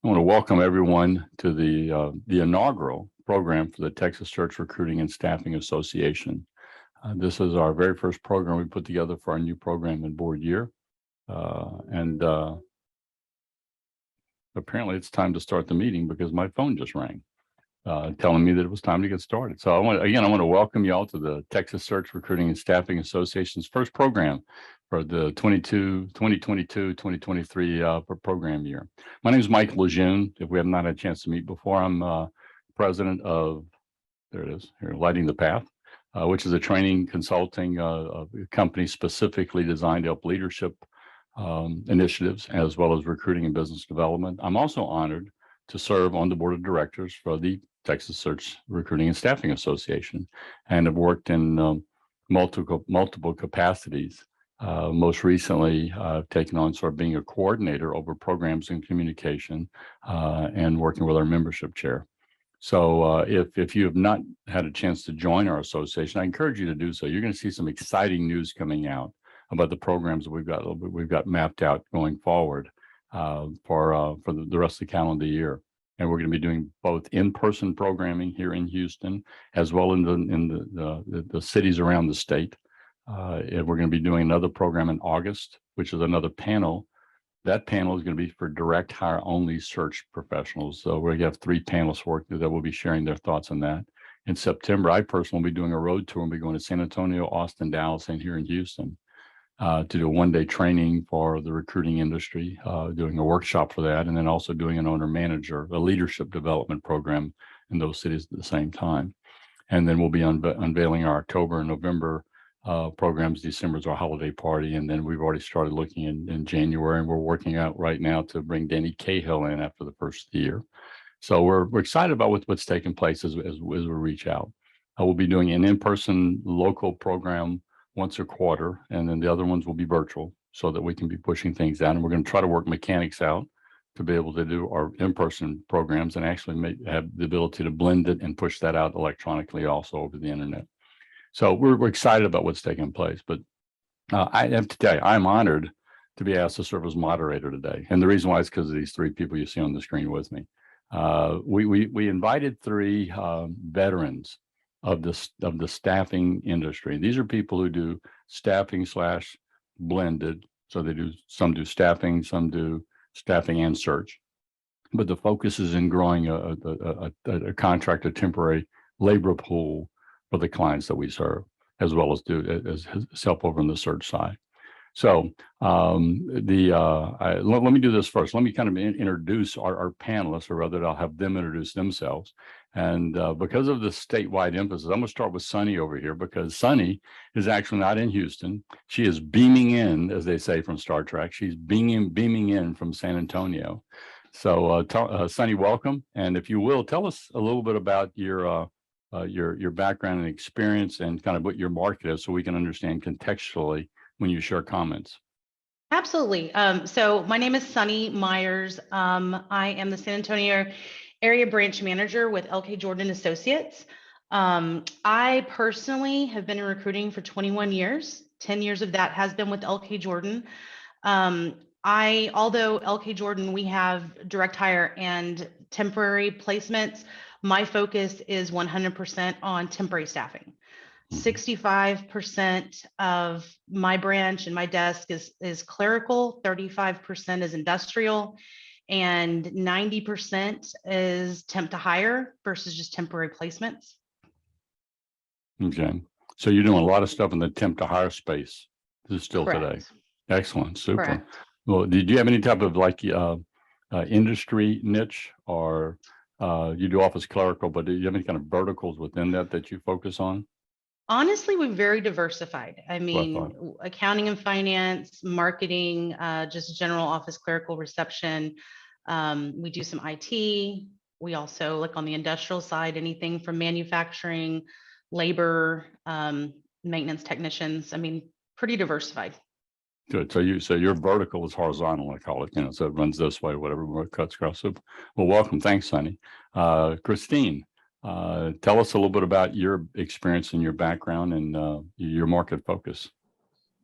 I want to welcome everyone to the inaugural program for the Texas Search Recruiting and Staffing Association. This is our very first program we put together for our new program and board year. Apparently it's time to start the meeting because my phone just rang, telling me that it was time to get started. So I want to welcome you all to the Texas Search Recruiting and Staffing Association's first program for the 2022-2023 program year. My name is Mike Lejeune. If we have not had a chance to meet before, I'm president of, there it is, here, Lighting the Path, which is a training consulting company specifically designed to help leadership initiatives as well as recruiting and business development. I'm also honored to serve on the board of directors for the Texas Search Recruiting and Staffing Association, and have worked in multiple capacities. Most recently, I've taken on sort of being a coordinator over programs and communication and working with our membership chair. So if you have not had a chance to join our association, I encourage you to do so. You're going to see some exciting news coming out about the programs that we've got mapped out going forward for the rest of the calendar year. And we're going to be doing both in-person programming here in Houston, as well in the cities around the state. And we're going to be doing another program in August, which is another panel. That panel is going to be for direct hire only search professionals. So we're going to have 3 panelists working that will be sharing their thoughts on that. In September, I personally will be doing a road tour and be going to San Antonio, Austin, Dallas, and here in Houston to do a one-day training for the recruiting industry, doing a workshop for that, and then also doing an owner-manager, a leadership development program in those cities at the same time. And then we'll be unveiling our October and November programs. December is our holiday party, and then we've already started looking in January, and we're working out right now to bring Danny Cahill in after the first year. So we're excited about what's taking place as we reach out. We'll be doing an in-person local program once a quarter, and then the other ones will be virtual so that we can be pushing things out. And we're going to try to work mechanics out to be able to do our in-person programs and actually have the ability to blend it and push that out electronically also over the internet. So we're excited about what's taking place. But I have to tell you, I'm honored to be asked to serve as moderator today. And the reason why is because of these 3 people you see on the screen with me. We invited 3 veterans of the staffing industry. These are people who do staffing / blended. So some do staffing, some do staffing and search. But the focus is in growing a contract, a temporary labor pool for the clients that we serve, as well as as help over on the search side. So let me do this first. Let me kind of introduce our panelists, or rather I'll have them introduce themselves. And because of the statewide emphasis, I'm going to start with Sunny over here, because Sunny is actually not in Houston. She is beaming in, as they say from Star Trek. She's beaming in from San Antonio. So Sunny, welcome. And if you will, tell us a little bit about your background and experience and kind of what your market is, so we can understand contextually when you share comments. Absolutely. So my name is Sunny Myers. I am the San Antonio area branch manager with LK Jordan Associates. I personally have been in recruiting for 21 years. 10 years of that has been with LK Jordan. Although LK Jordan, we have direct hire and temporary placements, my focus is 100% on temporary staffing. 65% of my branch and my desk is clerical, 35% is industrial, and 90% is temp to hire versus just temporary placements. Okay. So you're doing a lot of stuff in the temp to hire space still Correct. Today. Excellent. Super. Correct. Well, did you have any type of industry niche, or you do office clerical, but do you have any kind of verticals within that you focus on? Honestly, we're very diversified. I mean, accounting and finance, marketing, just general office clerical reception. We do some IT. We also look on the industrial side, anything from manufacturing, labor, maintenance technicians. I mean, pretty diversified. Good. So your vertical is horizontal, I call it, so it runs this way, whatever cuts across. Well, welcome. Thanks, Sunny. Christine, tell us a little bit about your experience and your background and your market focus.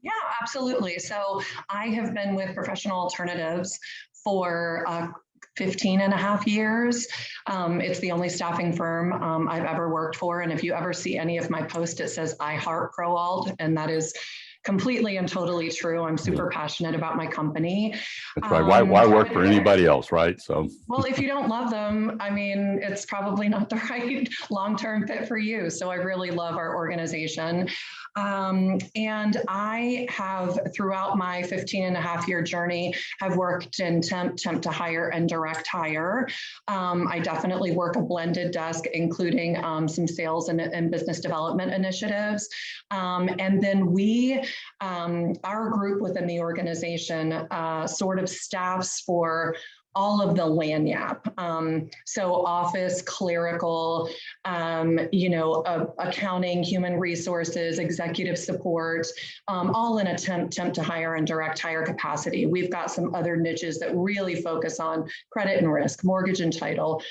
Yeah, absolutely. So I have been with Professional Alternatives for 15 and a half years. It's the only staffing firm I've ever worked for. And if you ever see any of my posts, it says I heart ProAlt, and that is completely and totally true. I'm super passionate about my company. That's right. Why work for anybody else, right? So, well, if you don't love them, I mean, it's probably not the right long-term fit for you. So I really love our organization. And I have, throughout my 15 and a half year journey, have worked in temp to hire, and direct hire. I definitely work a blended desk, including some sales and business development initiatives. And then our group within the organization sort of staffs for all of the lagniappe. So office, clerical, accounting, human resources, executive support, all in a temp to hire and direct hire capacity. We've got some other niches that really focus on credit and risk, mortgage and title,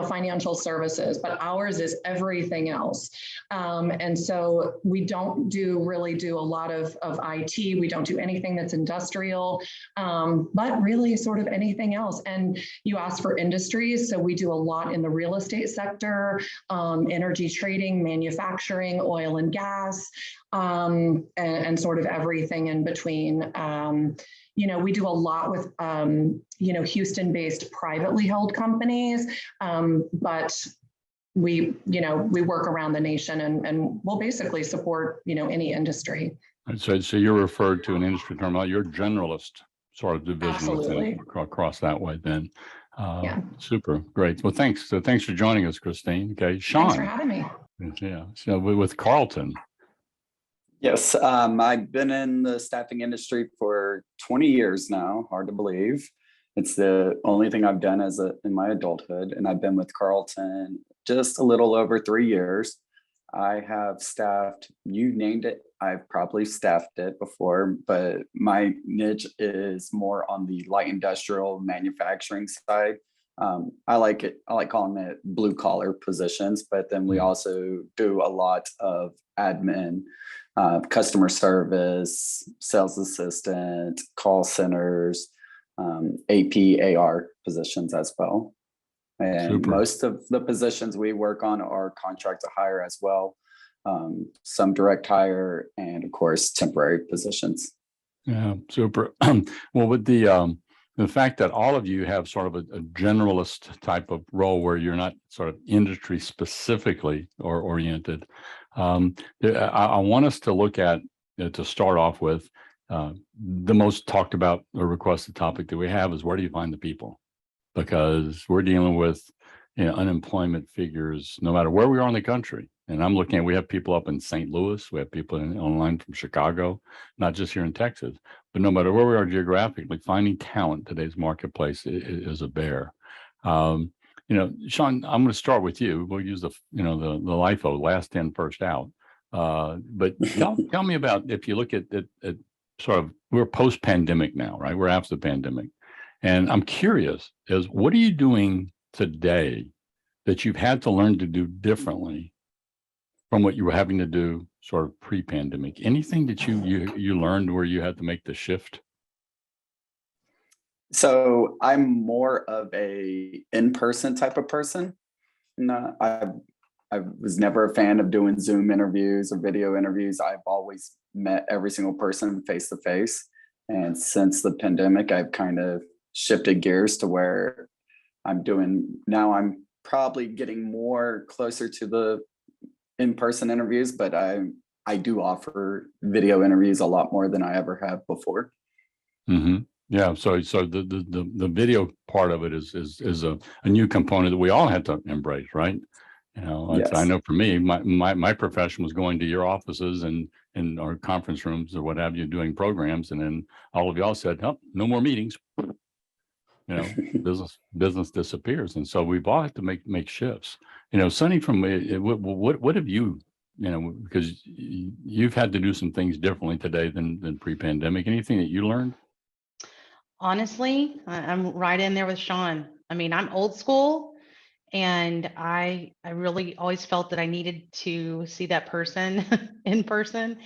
financial services, but ours is everything else. And so we don't really do a lot of IT. We don't do anything that's industrial, but really sort of anything else. And you asked for industries. So we do a lot in the real estate sector, energy trading, manufacturing, oil and gas, and sort of everything in between. We do a lot with, Houston-based privately held companies, but we work around the nation and we'll basically support, any industry. So you're referred to an industry term, you're generalist sort of division within, across that way then. Yeah. Super, great. Well, thanks. So thanks for joining us, Christine. Okay, Sean. Thanks for having me. Yeah, so with Carlton. Yes, I've been in the staffing industry for 20 years now, hard to believe. It's the only thing I've done in my adulthood, and I've been with Carlton just a little over 3 years. I have staffed, you named it, I've probably staffed it before, but my niche is more on the light industrial manufacturing side. I like calling it blue collar positions, but then we also do a lot of admin, customer service, sales assistant, call centers, AP, AR positions as well. And Super. Most of the positions we work on are contract to hire as well. Some direct hire, and of course, temporary positions. Yeah, super. Well, with the fact that all of you have sort of a generalist type of role where you're not sort of industry specifically or oriented, I want us to look at, to start off with, the most talked about or requested topic that we have is, where do you find the people? Because we're dealing with unemployment figures no matter where we are in the country. And I'm looking at, we have people up in St. Louis, we have people online from Chicago, not just here in Texas, but no matter where we are geographically, finding talent in today's marketplace is a bear. Sean, I'm going to start with you. We'll use the LIFO, last in, first out. But tell me about, if you look at sort of, we're post-pandemic now, right? We're after the pandemic. And I'm curious, what are you doing today that you've had to learn to do differently from what you were having to do sort of pre-pandemic? Anything that you learned where you had to make the shift? So I'm more of a in-person type of person. No, I was never a fan of doing Zoom interviews or video interviews. I've always met every single person face to face. And since the pandemic, I've kind of shifted gears to where I'm probably getting more closer to the in-person interviews, but I do offer video interviews a lot more than I ever have before. Mm-hmm. Yeah. So the video part of it is a new component that we all had to embrace, right? Yes. I know for me, my profession was going to your offices and in our conference rooms or what have you, doing programs, and then all of y'all said, "Oh, no more meetings." Business disappears, and so we've all had to make shifts. Sonny, from what have you, because you've had to do some things differently today than pre-pandemic. Anything that you learned? Honestly, I'm right in there with Sean. I mean, I'm old school, and I really always felt that I needed to see that person in person.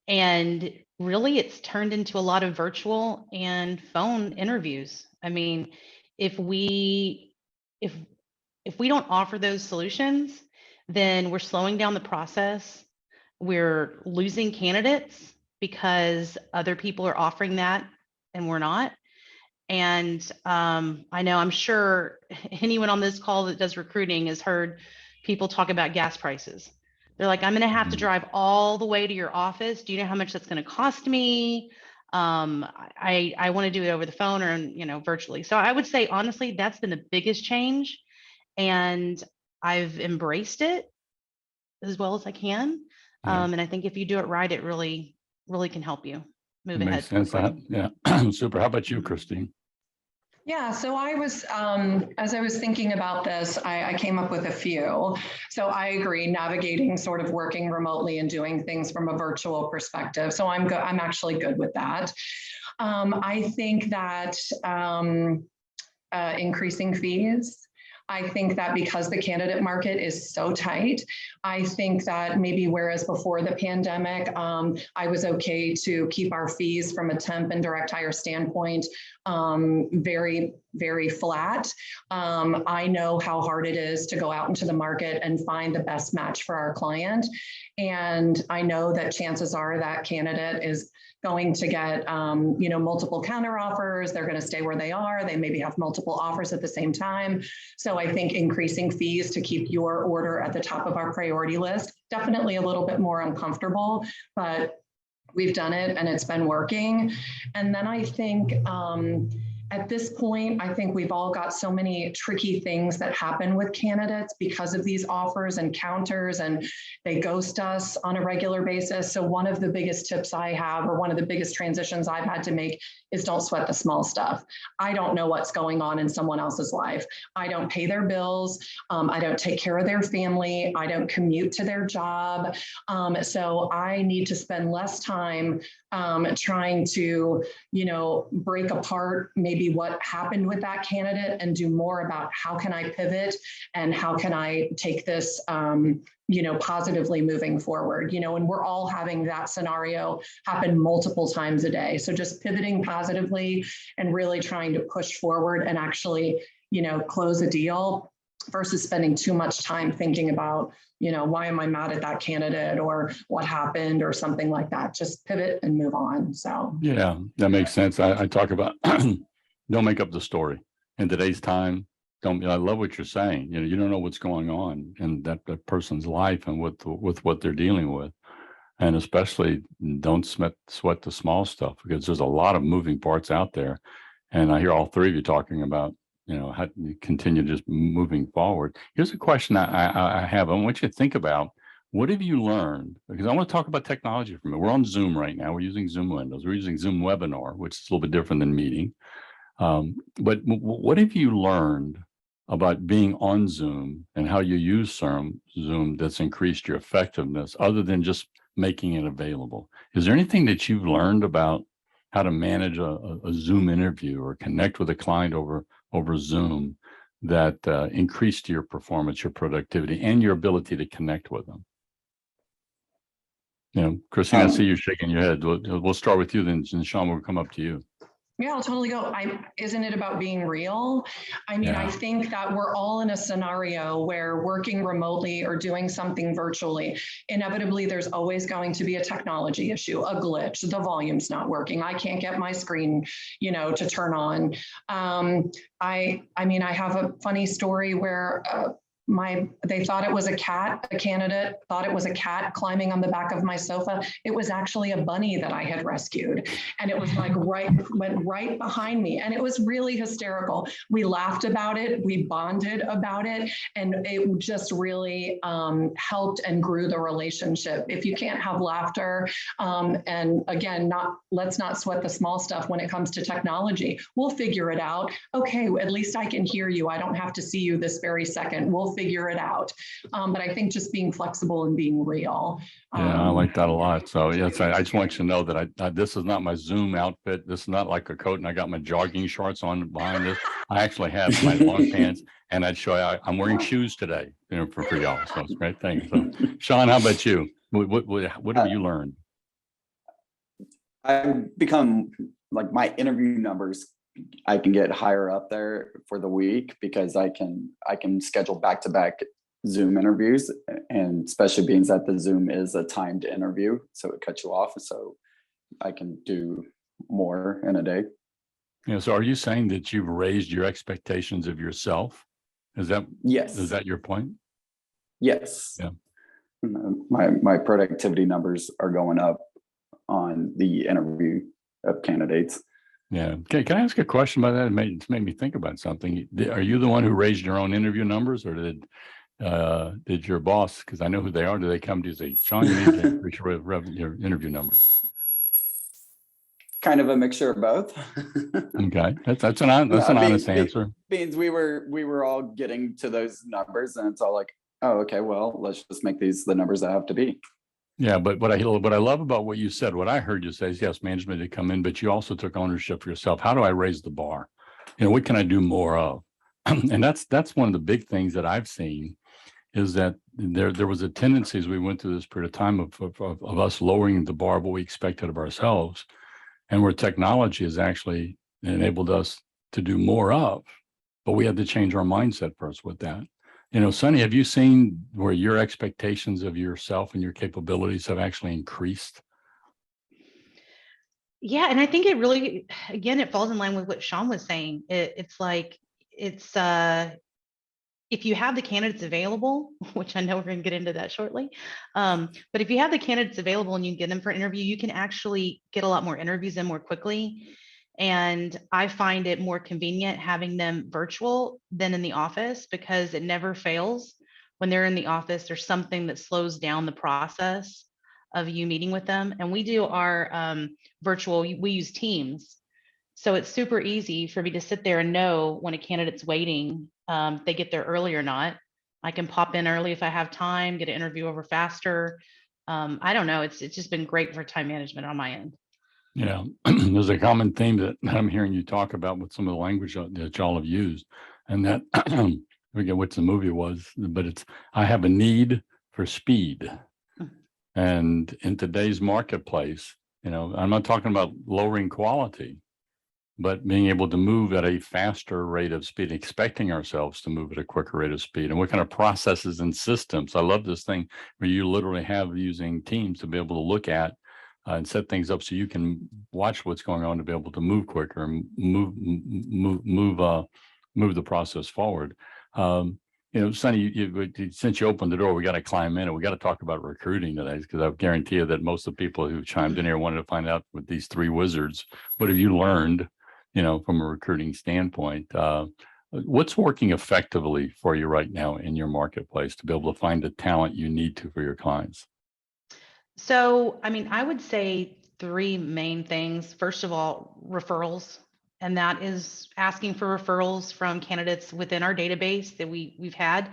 And really, it's turned into a lot of virtual and phone interviews. I mean, if we don't offer those solutions, then we're slowing down the process. We're losing candidates because other people are offering that and we're not. And I'm sure anyone on this call that does recruiting has heard people talk about gas prices. They're like, I'm going to have to drive all the way to your office. Do you know how much that's going to cost me? I want to do it over the phone or, virtually. So I would say, honestly, that's been the biggest change. And I've embraced it as well as I can. Yeah. And I think if you do it right, it really, really can help you move It ahead. makes sense. Yeah. Super. How about you, Christine? Yeah, so I was, as I was thinking about this, I came up with a few. So I agree, navigating sort of working remotely and doing things from a virtual perspective. So I'm actually good with that. I think that increasing fees. I think that because the candidate market is so tight, I think that maybe whereas before the pandemic, I was okay to keep our fees from a temp and direct hire standpoint very, very flat. I know how hard it is to go out into the market and find the best match for our client. And I know that chances are that candidate is going to get multiple counter offers. They're going to stay where they are. They maybe have multiple offers at the same time. So I think increasing fees to keep your order at the top of our priority list, definitely a little bit more uncomfortable, but we've done it and it's been working. And then I think at this point, I think we've all got so many tricky things that happen with candidates because of these offers and counters, and they ghost us on a regular basis. So one of the biggest tips I have, or one of the biggest transitions I've had to make, is don't sweat the small stuff. I don't know what's going on in someone else's life. I don't pay their bills. I don't take care of their family. I don't commute to their job. So I need to spend less time trying to, break apart maybe what happened with that candidate and do more about how can I pivot and how can I take this, positively moving forward, and we're all having that scenario happen multiple times a day. So just pivoting positively and really trying to push forward and actually, close a deal versus spending too much time thinking about, why am I mad at that candidate or what happened or something like that. Just pivot and move on. So yeah, that makes sense. I talk about don't make up the story in today's time. I love what you're saying. You don't know what's going on in that person's life and with what they're dealing with. And especially don't sweat the small stuff, because there's a lot of moving parts out there. And I hear all three of you talking about, how you continue just moving forward. Here's a question I have. I want you to think about, what have you learned? Because I want to talk about technology for a minute. We're on Zoom right now. We're using Zoom windows. We're using Zoom webinar, which is a little bit different than meeting. But what have you learned about being on Zoom and how you use Zoom that's increased your effectiveness, other than just making it available? Is there anything that you've learned about how to manage a Zoom interview or connect with a client over Zoom that increased your performance, your productivity, and your ability to connect with them? Christine, I see you shaking your head. We'll start with you, then Sean will come up to you. Yeah, I'll totally go. Isn't it about being real? I mean, I think that we're all in a scenario where working remotely or doing something virtually, inevitably, there's always going to be a technology issue, a glitch, the volume's not working. I can't get my screen, to turn on. I have a funny story where they thought it was a cat. A candidate thought it was a cat climbing on the back of my sofa. It was actually a bunny that I had rescued. And it was went right behind me. And it was really hysterical. We laughed about it. We bonded about it. And it just really helped and grew the relationship. If you can't have laughter, and again, let's not sweat the small stuff when it comes to technology. We'll figure it out. Okay, at least I can hear you. I don't have to see you this very second. We'll figure it out. But I think just being flexible and being real. Yeah, I like that a lot. So yes, I just want you to know that this is not my Zoom outfit. This is not like a coat and I got my jogging shorts on behind this. I actually have my long pants, and I'd show you, I'm wearing shoes today, for y'all. So it's a great thing. So Sean, how about you? What have you learned? I've become, like, my interview numbers I can get higher up there for the week because I can schedule back-to-back Zoom interviews, and especially being that the Zoom is a timed interview, so it cuts you off, so I can do more in a day. Yeah. So are you saying that you've raised your expectations of yourself? Yes. Is that your point? Yes. Yeah. My productivity numbers are going up on the interview of candidates. Yeah. Okay. Can I ask a question about that? It's made me think about something. Are you the one who raised your own interview numbers, or did your boss, because I know who they are, do they come to you and say, Sean, you need to increase your interview numbers? Kind of a mixture of both. Okay. That's an honest answer. Means we were all getting to those numbers, and it's all like, oh, okay, well, let's just make these the numbers that have to be. Yeah, but what I love about what you said, what I heard you say is, yes, management did come in, but you also took ownership for yourself. How do I raise the bar? What can I do more of? And that's one of the big things that I've seen, is that there was a tendency as we went through this period of time of us lowering the bar of what we expected of ourselves, and where technology has actually enabled us to do more of, but we had to change our mindset first with that. Sonny, have you seen where your expectations of yourself and your capabilities have actually increased? Yeah, and I think it really, again, it falls in line with what Sean was saying. It's if you have the candidates available, which I know we're going to get into that shortly, but if you have the candidates available and you get them for an interview, you can actually get a lot more interviews in more quickly. And I find it more convenient having them virtual than in the office, because it never fails. When they're in the office, there's something that slows down the process of you meeting with them. And we do our virtual, we use Teams. So it's super easy for me to sit there and know when a candidate's waiting, they get there early or not. I can pop in early if I have time, get an interview over faster. I don't know. It's just been great for time management on my end. Yeah, there's a common theme that I'm hearing you talk about with some of the language that y'all have used, and that I forget what the movie was, but it's, I have a need for speed. And in today's marketplace, I'm not talking about lowering quality, but being able to move at a faster rate of speed, expecting ourselves to move at a quicker rate of speed. And what kind of processes and systems? I love this thing where you literally have using Teams to be able to look at and set things up so you can watch what's going on to be able to move quicker and move the process forward. Sonny, since you opened the door, we got to climb in and we got to talk about recruiting today, because I guarantee you that most of the people who chimed in here wanted to find out, with these three wizards, what have you learned, from a recruiting standpoint? What's working effectively for you right now in your marketplace to be able to find the talent you need to for your clients? So, I would say three main things. First of all, referrals. And that is asking for referrals from candidates within our database that we've had,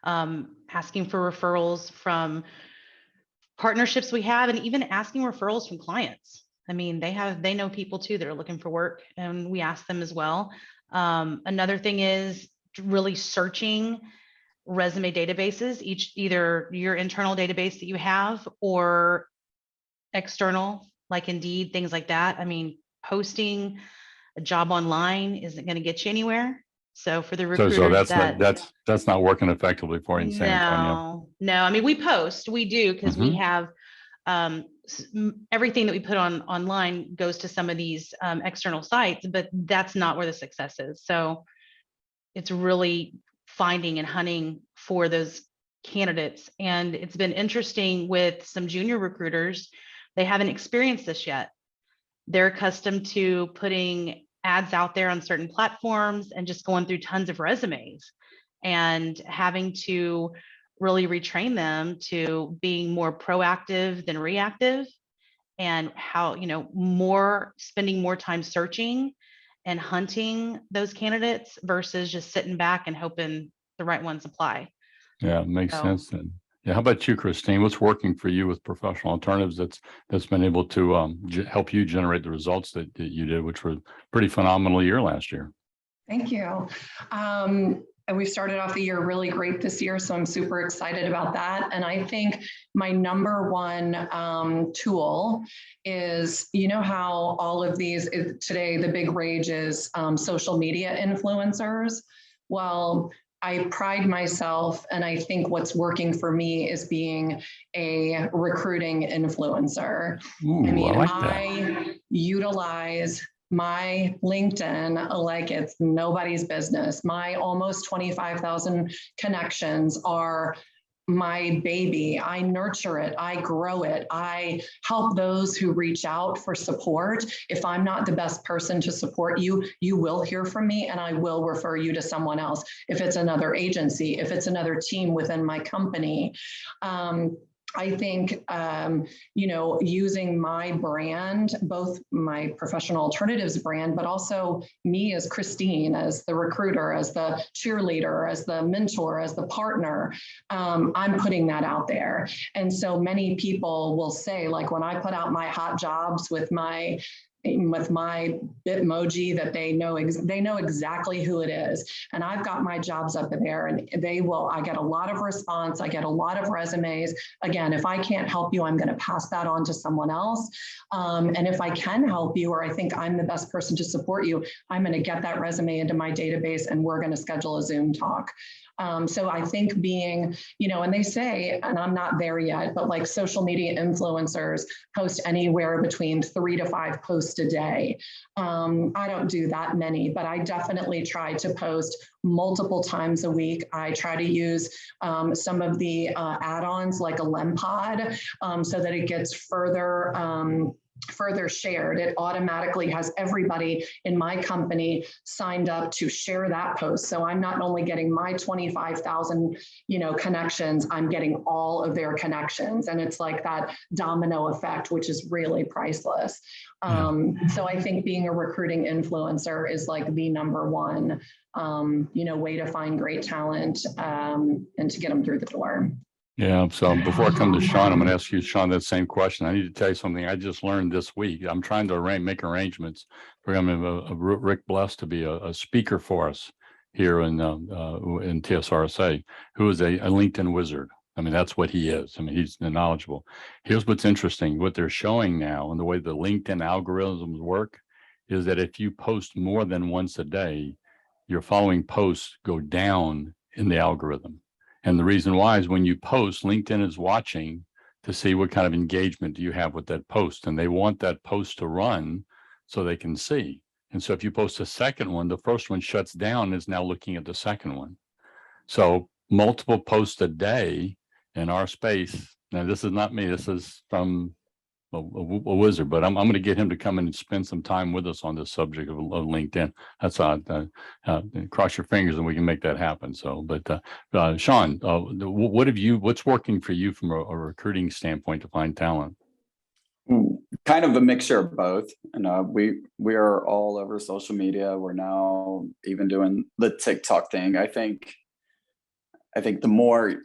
asking for referrals from partnerships we have, and even asking referrals from clients. They know people too that are looking for work, and we ask them as well. Another thing is really searching resume databases, either your internal database that you have or external, like Indeed, things like that. Posting a job online isn't going to get you anywhere. So for the recruiters, so that's not working effectively for you in San Antonio. No. We post, we do, because we have everything that we put on online goes to some of these external sites, but that's not where the success is. So it's really finding and hunting for those candidates. And it's been interesting with some junior recruiters. They haven't experienced this yet. They're accustomed to putting ads out there on certain platforms and just going through tons of resumes, and having to really retrain them to being more proactive than reactive, and how, spending more time searching and hunting those candidates versus just sitting back and hoping the right ones apply. Yeah, it makes sense then. Yeah, how about you, Christine? What's working for you with Professional Alternatives that's been able to help you generate the results that you did, which were pretty phenomenal year last year? Thank you. we've started off the year really great this year, so I'm super excited about that. And I think my number one tool is, you know how all of these, today the big rage is social media influencers. Well, I pride myself, and I think what's working for me is being a recruiting influencer. Ooh, I mean, I like that. I utilize my LinkedIn like it's nobody's business. My almost 25,000 connections are my baby. I nurture it, I grow it, I help those who reach out for support. If I'm not the best person to support you, you will hear from me and I will refer you to someone else. If it's another agency, if it's another team within my company. I think, you know, using my brand, both my professional alternatives brand, but also me as Christine, as the recruiter, as the cheerleader, as the mentor, as the partner, I'm putting that out there. And so many people will say, like when I put out my hot jobs with my Bitmoji, that they know exactly who it is. And I've got my jobs up in there, and I get a lot of response. I get a lot of resumes. Again, if I can't help you, I'm going to pass that on to someone else. And if I can help you, or I think I'm the best person to support you, I'm going to get that resume into my database and we're going to schedule a Zoom talk. So I think being, you know, and they say, and I'm not there yet, but like social media influencers post anywhere between 3 to 5 posts a day. I don't do that many, but I definitely try to post multiple times a week. I try to use some of the add-ons like a LemPod so that it gets further shared. It automatically has everybody in my company signed up to share that post. So I'm not only getting my 25,000, you know, connections, I'm getting all of their connections. And it's like that domino effect, which is really priceless. So I think being a recruiting influencer is like the number one, you know, way to find great talent and to get them through the door. Yeah. So before I come to Sean, I'm going to ask you, Sean, that same question. I need to tell you something I just learned this week. I'm trying to make arrangements for Rick Bless to be a speaker for us here in TSRSA, who is a LinkedIn wizard. I mean, that's what he is. I mean, he's knowledgeable. Here's what's interesting. What they're showing now and the way the LinkedIn algorithms work is that if you post more than once a day, your following posts go down in the algorithm. And the reason why is when you post, LinkedIn is watching to see what kind of engagement do you have with that post. And they want that post to run so they can see. And so if you post a second one, the first one shuts down and is now looking at the second one. So multiple posts a day in our space. Now, this is not me. This is from a wizard, but I'm going to get him to come in and spend some time with us on this subject of LinkedIn. That's cross your fingers and we can make that happen. So, but Sean, what's working for you from a recruiting standpoint to find talent? Kind of a mixture of both. And we are all over social media. We're now even doing the TikTok thing. I think the more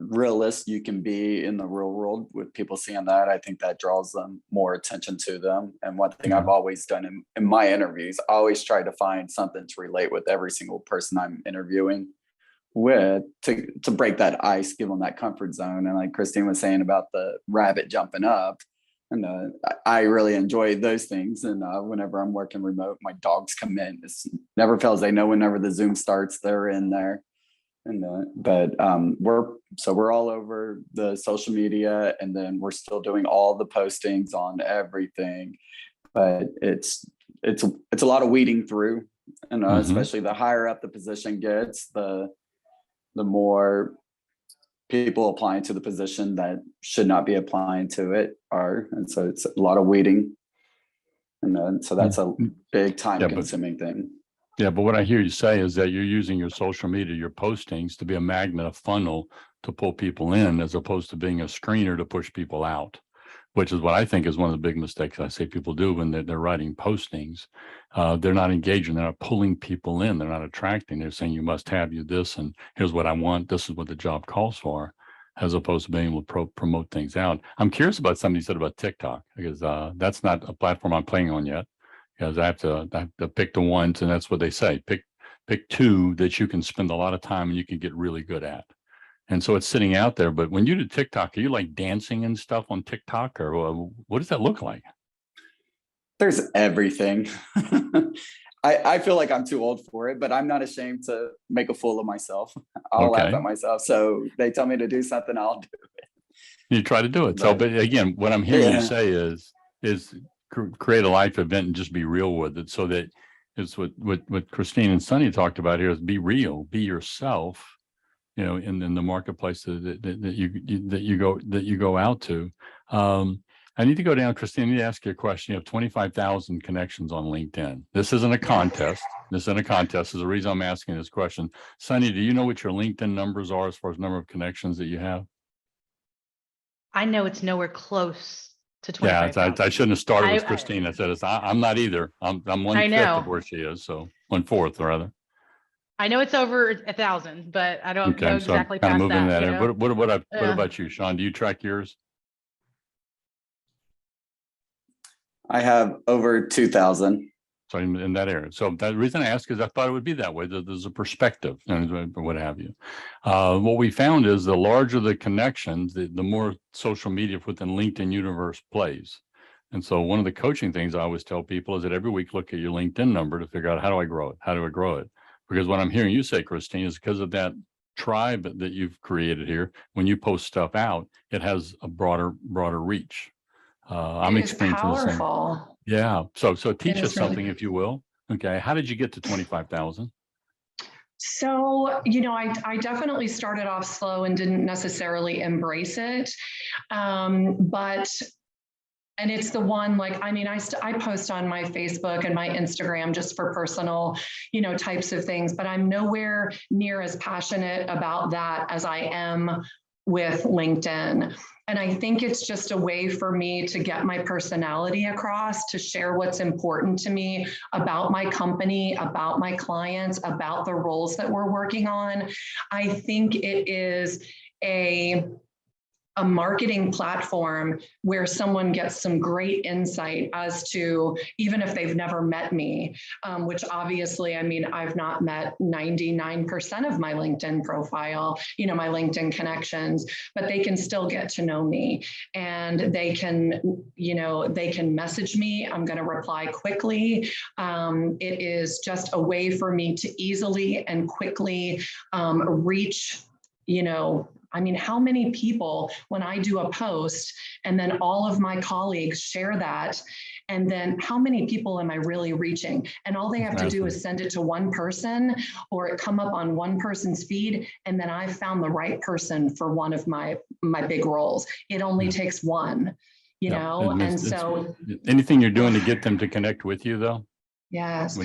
realist you can be in the real world with people seeing that, I think that draws them more attention to them. And one thing I've always done in my interviews, I always try to find something to relate with every single person I'm interviewing with to break that ice, give them that comfort zone. And like Christine was saying about the rabbit jumping up, and I really enjoy those things. And whenever I'm working remote, my dogs come in. It never fails. They know whenever the Zoom starts, they're in there. And we're all over the social media, and then we're still doing all the postings on everything. But it's a lot of weeding through, and especially the higher up the position gets, the more people applying to the position that should not be applying to it are, and so it's a lot of weeding, and so that's a big time-consuming thing. Yeah, but what I hear you say is that you're using your social media, your postings, to be a magnet, a funnel to pull people in, as opposed to being a screener to push people out, which is what I think is one of the big mistakes I say people do when they're writing postings. They're not engaging, they're not pulling people in, they're not attracting. They're saying you must have this, and here's what I want, this is what the job calls for, as opposed to being able to promote things out. I'm curious about something you said about TikTok, because that's not a platform I'm playing on yet. Because I have to pick the ones, and that's what they say. pick 2 that you can spend a lot of time and you can get really good at. And so it's sitting out there. But when you do TikTok, are you like dancing and stuff on TikTok, or what does that look like? There's everything. I feel like I'm too old for it, but I'm not ashamed to make a fool of myself. I'll laugh at myself. So they tell me to do something, I'll do it. You try to do it. So, but again, what I'm hearing you say is create a life event and just be real with it. So that it's what Christine and Sonny talked about here is be real, be yourself, you know, in the marketplace that you go out to. I need to go down, Christine, I need to ask you a question. You have 25,000 connections on LinkedIn. This isn't a contest. This isn't a contest. There's a reason I'm asking this question. Sonny, do you know what your LinkedIn numbers are as far as number of connections that you have? I know it's nowhere close to 25,000. Yeah, I shouldn't have started with Christine. I said, I'm not either. I'm 1/5 of where she is. So 1/4 rather. I know it's over 1,000, but I don't know exactly kind of past moving that. In. What about you, Sean? Do you track yours? I have over 2,000. So in that area. So the reason I ask is I thought it would be that way. That there's a perspective and what have you. What we found is the larger the connections, the more social media within LinkedIn universe plays. And so one of the coaching things I always tell people is that every week look at your LinkedIn number to figure out how do I grow it? How do I grow it? Because what I'm hearing you say, Christine, is because of that tribe that you've created here. When you post stuff out, it has a broader reach. I'm experiencing the same. Yeah. So teach us something, if you will. Okay. How did you get to 25,000? So, you know, I definitely started off slow and didn't necessarily embrace it. And it's the one, like, I mean, I post on my Facebook and my Instagram just for personal, you know, types of things, but I'm nowhere near as passionate about that as I am with LinkedIn. And I think it's just a way for me to get my personality across, to share what's important to me about my company, about my clients, about the roles that we're working on. I think it is a marketing platform where someone gets some great insight as to, even if they've never met me, which obviously, I mean, I've not met 99% of my LinkedIn profile, you know, my LinkedIn connections, but they can still get to know me, and they can, you know, they can message me. I'm going to reply quickly. It is just a way for me to easily and quickly reach, you know, I mean, how many people, when I do a post and then all of my colleagues share that, and then how many people am I really reaching? And all they have to do is send it to one person, or it come up on one person's feed, and then I've found the right person for one of my big roles. It only takes one, you know? And so anything you're doing to get them to connect with you, though? Yes,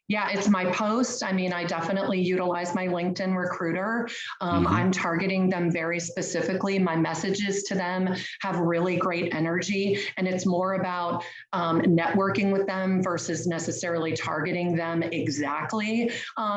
yeah, it's my post. I mean, I definitely utilize my LinkedIn recruiter. I'm targeting them very specifically. My messages to them have really great energy, and it's more about networking with them versus necessarily targeting them exactly.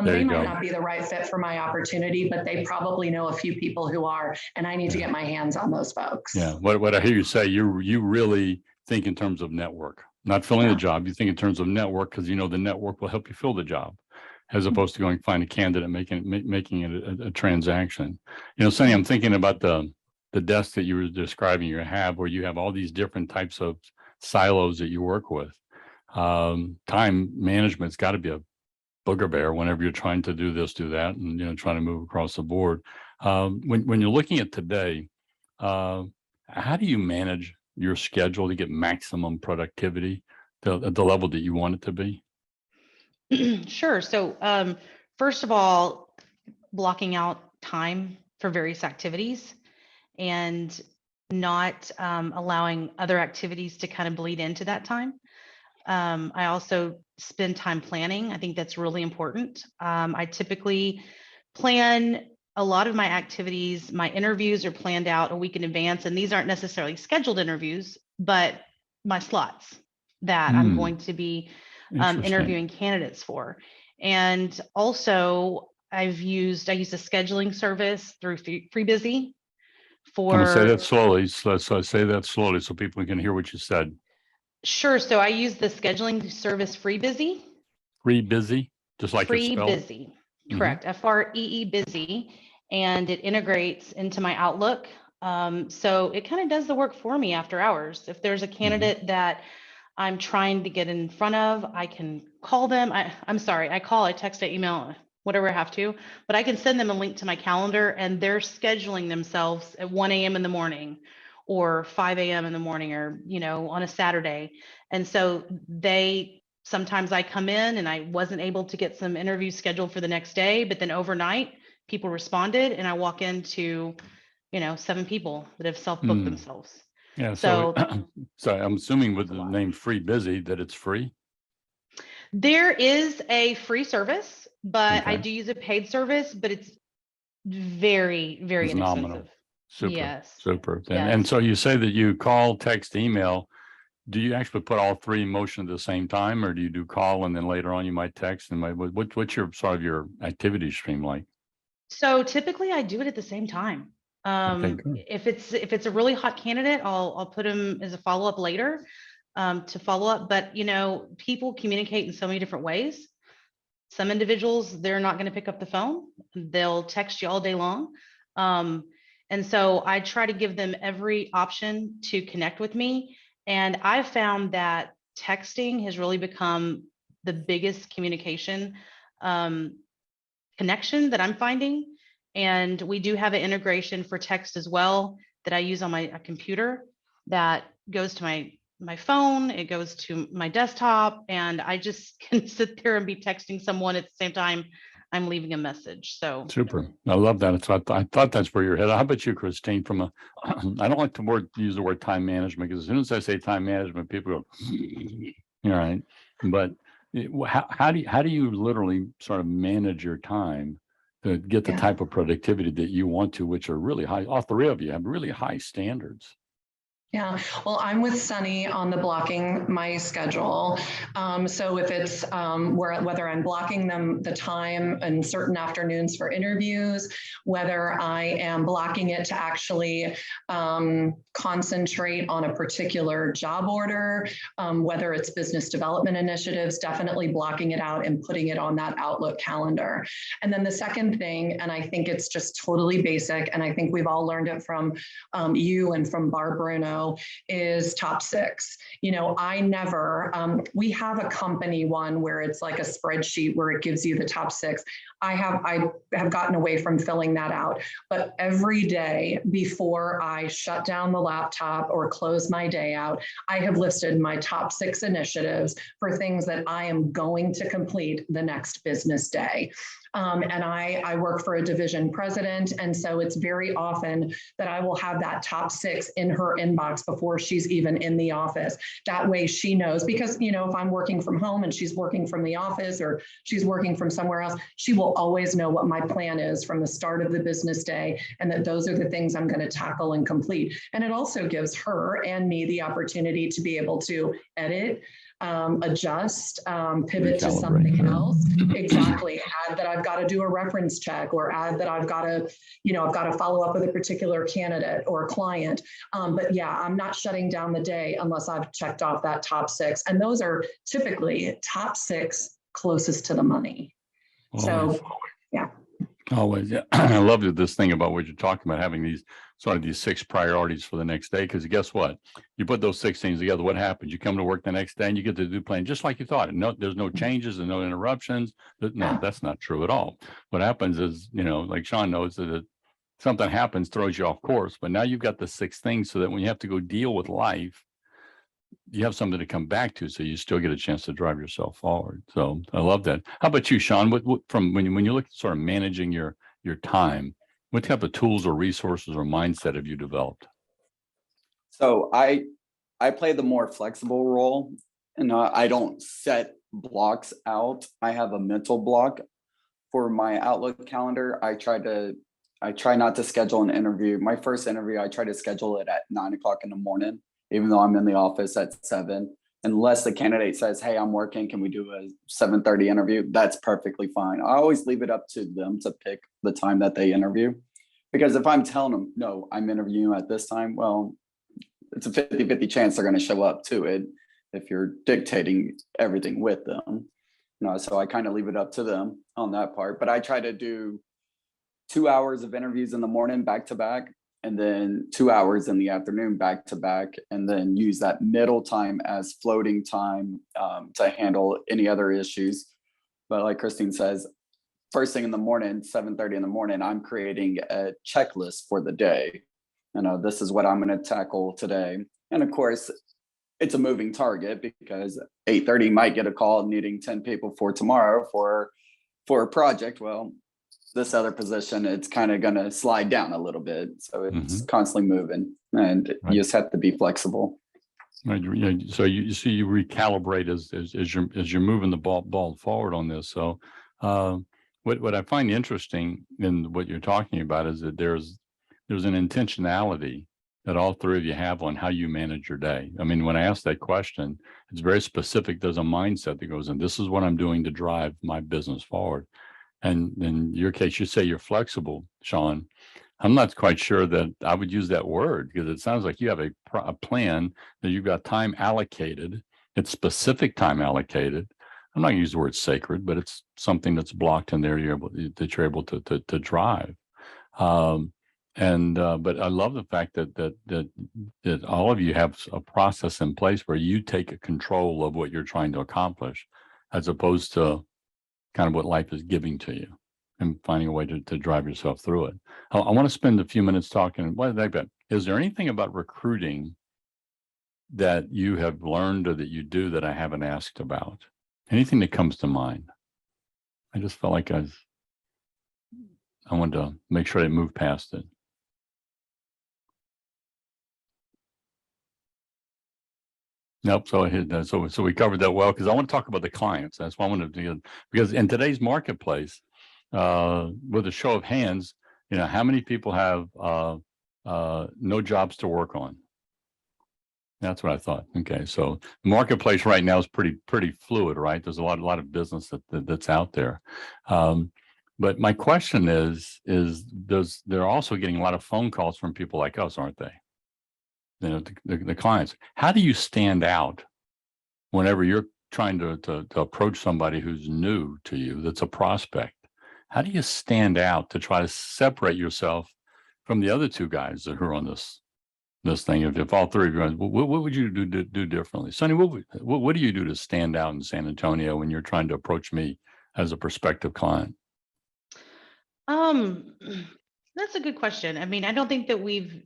They might not be the right fit for my opportunity, but they probably know a few people who are, and I need to get my hands on those folks. Yeah, what I hear you say, you really think in terms of network. Not filling the job, you think in terms of network, because you know the network will help you fill the job, as opposed to going find a candidate making it a transaction. You know, Sonny, I'm thinking about the desk that you were describing you have, where you have all these different types of silos that you work with. Time management's got to be a booger bear whenever you're trying to do this, do that, and, you know, trying to move across the board. When you're looking at today, how do you manage your schedule to get maximum productivity at the level that you want it to be? Sure. So first of all, blocking out time for various activities and not allowing other activities to kind of bleed into that time. I also spend time planning. I think that's really important. I typically plan a lot of my activities. My interviews are planned out a week in advance, and these aren't necessarily scheduled interviews, but my slots that I'm going to be interviewing candidates for. And also I use a scheduling service through FreeBusy for. I'm gonna say that slowly. So say that slowly so people can hear what you said. Sure. So I use the scheduling service FreeBusy. FreeBusy? Just like it's Free spelled? busy, correct. FREE busy, and it integrates into my Outlook. So it kind of does the work for me after hours. If there's a candidate that I'm trying to get in front of, I can call them. I'm sorry, I text, I email, whatever I have to, but I can send them a link to my calendar, and they're scheduling themselves at 1 a.m. in the morning or 5 a.m. in the morning, or, on a Saturday. And so sometimes I come in and I wasn't able to get some interviews scheduled for the next day, but then overnight people responded, and I walk into, 7 people that have self-booked themselves. Yeah. So So I'm assuming with a the lot. name Free Busy that it's free. There is a free service, but I Okay. do use a paid service, but it's very, very It's nominal. inexpensive. Super. Yes. Super. And Yes. so you say that you call, text, email. Do you actually put all three in motion at the same time, or do you do call and then later on you might text? And what's your sort of your activity stream like? So typically I do it at the same time. Okay, good. If it's a really hot candidate, I'll put them as a follow-up later, to follow up. But people communicate in so many different ways. Some individuals, they're not going to pick up the phone. They'll text you all day long. And so I try to give them every option to connect with me. And I've found that texting has really become the biggest communication connection that I'm finding. And we do have an integration for text as well that I use on my computer that goes to my phone, it goes to my desktop, and I just can sit there and be texting someone at the same time I'm leaving a message. So Super. I love that. I thought that's where you're headed. How about you, Christine? I don't like to use the word time management, because as soon as I say time management, people go, all right. But how do you literally sort of manage your time to get the type of productivity that you want to, which are really high? All three of you have really high standards. Yeah, well, I'm with Sunny on the blocking my schedule. So if it's whether I'm blocking them the time in certain afternoons for interviews, whether I am blocking it to actually concentrate on a particular job order, whether it's business development initiatives, definitely blocking it out and putting it on that Outlook calendar. And then the second thing, and I think it's just totally basic, and I think we've all learned it from you and from Barb Bruno, is top 6. I never, we have a company one where it's like a spreadsheet where it gives you the top 6. I have gotten away from filling that out, but every day before I shut down the laptop or close my day out, I have listed my top 6 initiatives for things that I am going to complete the next business day. And I work for a division president. And so it's very often that I will have that top 6 in her inbox before she's even in the office. That way she knows, because, if I'm working from home and she's working from the office or she's working from somewhere else, she will always know what my plan is from the start of the business day, and that those are the things I'm going to tackle and complete. And it also gives her and me the opportunity to be able to edit, adjust, pivot to something else. Exactly. Add that I've got to do a reference check, or add that I've got to follow up with a particular candidate or client. But yeah, I'm not shutting down the day unless I've checked off that top 6. And those are typically top 6 closest to the money. Always. So yeah. Always. Yeah. I love this thing about what you're talking about, having these 6 priorities for the next day. Because guess what? You put those 6 things together, what happens? You come to work the next day and you get to do plan just like you thought. No, there's no changes and no interruptions. No, that's not true at all. What happens is, like Sean knows, that something happens, throws you off course. But now you've got the 6 things, so that when you have to go deal with life, you have something to come back to, so you still get a chance to drive yourself forward. So I love that. How about you, Sean? What from when you look at sort of managing your time, what type of tools or resources or mindset have you developed? So I play the more flexible role, and I don't set blocks out. I have a mental block for my Outlook calendar. I try not to schedule an interview. My first interview, I try to schedule it at 9 o'clock in the morning, even though I'm in the office at 7, unless the candidate says, hey, I'm working, can we do a 7:30 interview? That's perfectly fine. I always leave it up to them to pick the time that they interview. Because if I'm telling them, no, I'm interviewing at this time, well, it's a 50-50 chance they're going to show up to it if you're dictating everything with them. So I kind of leave it up to them on that part, but I try to do 2 hours of interviews in the morning back to back, and then 2 hours in the afternoon back to back, and then use that middle time as floating time to handle any other issues. But like Christine says, first thing in the morning, 7:30 in the morning, I'm creating a checklist for the day. This is what I'm going to tackle today. And of course, it's a moving target because 8:30 might get a call needing 10 people for tomorrow for a project. Well, this other position, it's kind of going to slide down a little bit. So it's constantly moving, and you just have to be flexible. Right. So you recalibrate as you're moving the ball forward on this. So what I find interesting in what you're talking about is that there's an intentionality that all three of you have on how you manage your day. I mean, when I ask that question, it's very specific. There's a mindset that goes in. This is what I'm doing to drive my business forward. And in your case, you say you're flexible, Sean. I'm not quite sure that I would use that word, because it sounds like you have a plan that you've got time allocated. It's specific time allocated. I'm not going to use the word sacred, but it's something that's blocked in there that you're able to drive. But I love the fact that all of you have a process in place where you take control of what you're trying to accomplish, as opposed to kind of what life is giving to you and finding a way to drive yourself through it. I want to spend a few minutes talking. Is there anything about recruiting that you have learned or that you do that I haven't asked about? Anything that comes to mind? I just felt like I wanted to make sure I move past it. Nope. So we covered that well, because I want to talk about the clients. That's why I want to do, because in today's marketplace, with a show of hands, how many people have no jobs to work on? That's what I thought. Okay, so the marketplace right now is pretty fluid, right? There's a lot of business that's out there. But my question is they're also getting a lot of phone calls from people like us, aren't they? The clients. How do you stand out whenever you're trying to approach somebody who's new to you, that's a prospect? How do you stand out to try to separate yourself from the other two guys who are on this thing? If all three of you, what would you do differently? Sonny, what do you do to stand out in San Antonio when you're trying to approach me as a prospective client? That's a good question. I mean, I don't think that we've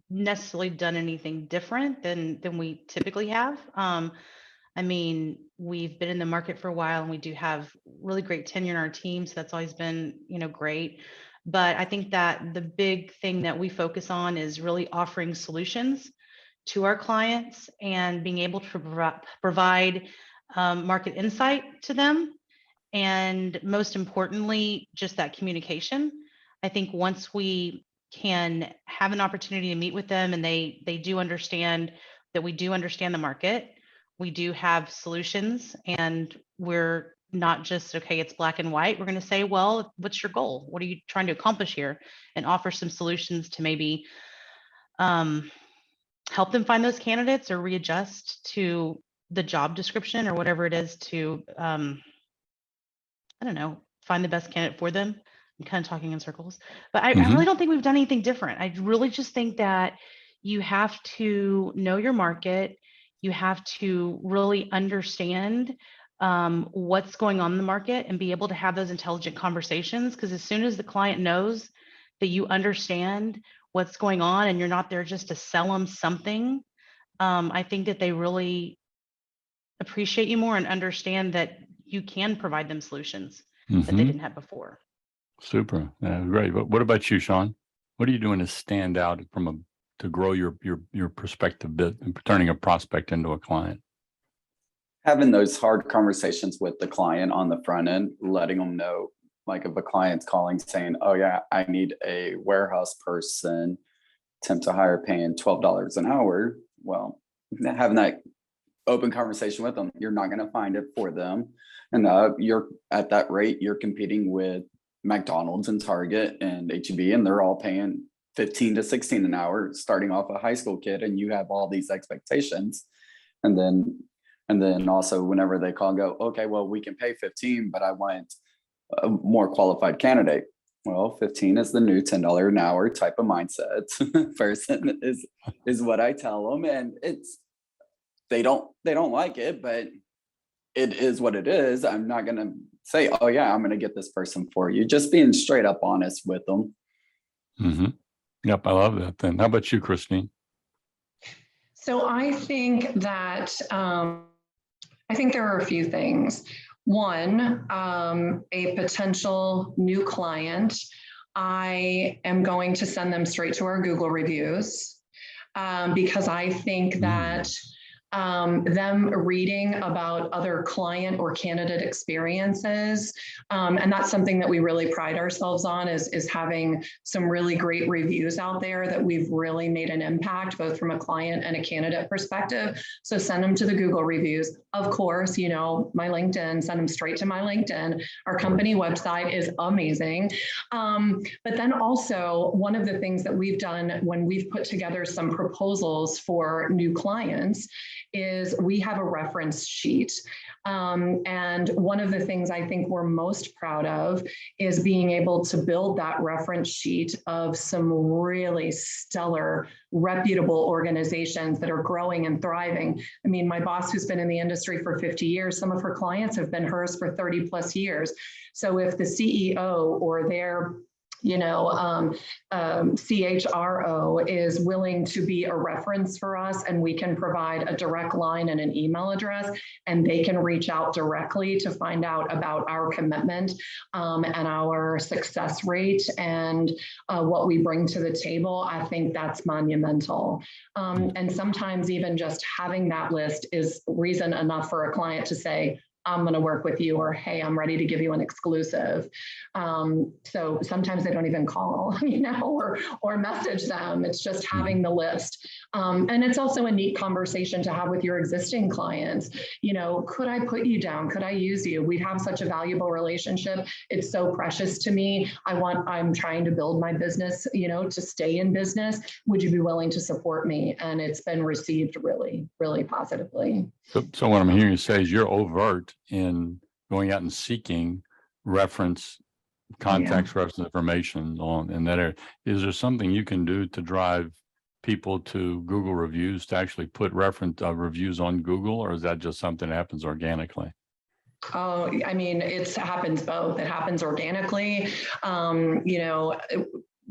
necessarily done anything different than we typically have. I mean, we've been in the market for a while, and we do have really great tenure in our team. So that's always been, great. But I think that the big thing that we focus on is really offering solutions to our clients and being able to provide market insight to them. And most importantly, just that communication. I think once we can have an opportunity to meet with them, and they do understand that we do understand the market, we do have solutions, and we're not just, okay, it's black and white. We're going to say, well, what's your goal? What are you trying to accomplish here? And offer some solutions to maybe help them find those candidates, or readjust to the job description or whatever it is to, I don't know, find the best candidate for them. I'm kind of talking in circles, but I really don't think we've done anything different. I really just think that you have to know your market. You have to really understand what's going on in the market and be able to have those intelligent conversations. Because as soon as the client knows that you understand what's going on and you're not there just to sell them something, I think that they really appreciate you more and understand that you can provide them solutions that they didn't have before. Super. Great. But what about you, Sean? What are you doing to stand out to grow your perspective bit and turning a prospect into a client? Having those hard conversations with the client on the front end, letting them know, like if a client's calling saying, oh yeah, I need a warehouse person, temp to hire, paying $12 an hour. Well, having that open conversation with them, you're not going to find it for them. And you're at that rate, you're competing with McDonald's and Target and H-E-B, and they're all paying 15 to 16 an hour, starting off a high school kid, and you have all these expectations. And then And then also whenever they call and go, okay, well, we can pay 15, but I want a more qualified candidate. Well, 15 is the new $10 an hour type of mindset person is what I tell them. And they don't like it, but it is what it is. I'm not going to say, oh yeah, I'm going to get this person for you. Just being straight up honest with them. Mm-hmm. Yep. I love that then. How about you, Christine? So I think that, I think there are a few things. One, a potential new client, I am going to send them straight to our Google reviews because I think that them reading about other client or candidate experiences, and that's something that we really pride ourselves on is having some really great reviews out there that we've really made an impact, both from a client and a candidate perspective. So send them to the Google reviews. Of course, you know, my LinkedIn, send them straight to my LinkedIn. Our company website is amazing. But then also one of the things that we've done when we've put together some proposals for new clients is we have a reference sheet. And one of the things I think we're most proud of is being able to build that reference sheet of some really stellar, reputable organizations that are growing and thriving. I mean, my boss, who's been in the industry for 50 years, some of her clients have been hers for 30 plus years. So if the CEO or their CHRO is willing to be a reference for us, and we can provide a direct line and an email address, and they can reach out directly to find out about our commitment and our success rate and what we bring to the table. I think that's monumental. And sometimes even just having that list is reason enough for a client to say, I'm going to work with you, or, hey, I'm ready to give you an exclusive. So sometimes they don't even call, or message them. It's just having the list. And it's also a neat conversation to have with your existing clients. Could I put you down? Could I use you? We have such a valuable relationship. It's so precious to me. I'm trying to build my business, to stay in business. Would you be willing to support me? And it's been received really, really positively. So what I'm hearing you say is you're overt in going out and seeking reference reference information in that area. Is there something you can do to drive people to Google reviews to actually put reference reviews on Google, or is that just something that happens organically? Oh, I mean, it happens both. It happens organically.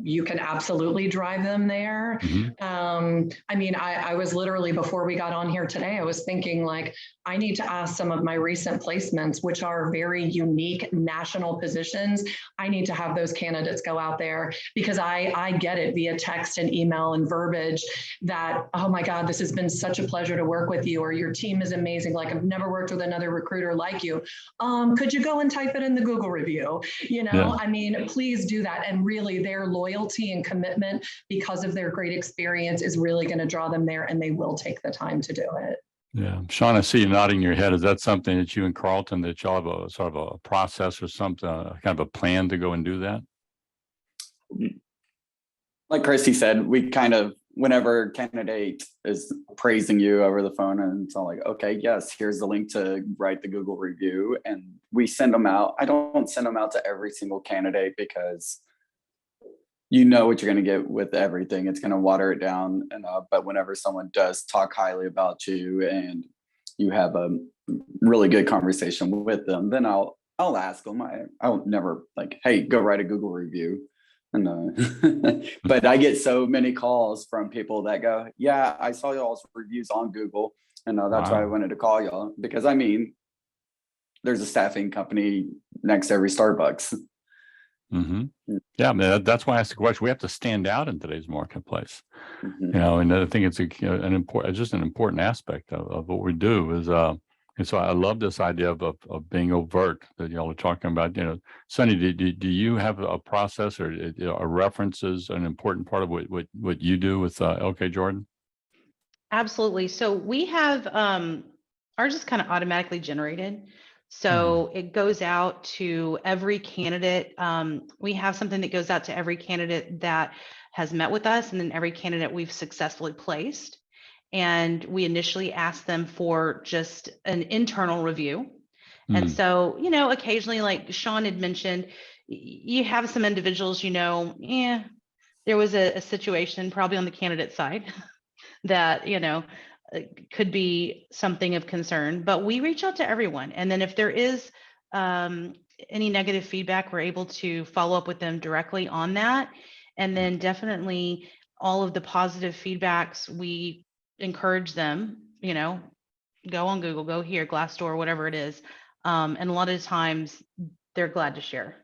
You can absolutely drive them there. I mean, I was literally, before we got on here today, I was thinking like, I need to ask some of my recent placements, which are very unique national positions. I need to have those candidates go out there because I get it via text and email and verbiage that, oh my God, this has been such a pleasure to work with you, or your team is amazing. Like, I've never worked with another recruiter like you. Could you go and type it in the Google review? I mean, please do that. And really their loyalty and commitment because of their great experience is really going to draw them there, and they will take the time to do it. Yeah. Sean, I see you nodding your head. Is that something that you and Carlton, that y'all have a sort of a process or something, kind of a plan to go and do that? Like Christy said, we kind of, whenever a candidate is praising you over the phone, and it's all like, okay, yes, here's the link to write the Google review, and we send them out. I don't send them out to every single candidate because you know what you're going to get with everything. It's going to water it down. But whenever someone does talk highly about you and you have a really good conversation with them, then I'll ask them. I'll never like, hey, go write a Google review. But I get so many calls from people that go, yeah, I saw y'all's reviews on Google, and that's why I wanted to call y'all, because I mean, there's a staffing company next to every Starbucks. Yeah, man, that's why I asked the question. We have to stand out in today's marketplace, and I think it's an important aspect of what we do is, and so I love this idea of being overt that y'all are talking about. Sunny, do you have a process, or a references an important part of what you do with LK Jordan? Absolutely. So we have ours is kind of automatically generated. So it goes out to every candidate. We have something that goes out to every candidate that has met with us, and then every candidate we've successfully placed. And we initially asked them for just an internal review. And Mm. so, you know, occasionally, like Sean had mentioned, you have some individuals, you know, there was a situation probably on the candidate side that, you know, could be something of concern, but we reach out to everyone. And then if there is any negative feedback, we're able to follow up with them directly on that. And then definitely all of the positive feedbacks, we encourage them, you know, go on Google, go here, Glassdoor, whatever it is. And a lot of times they're glad to share.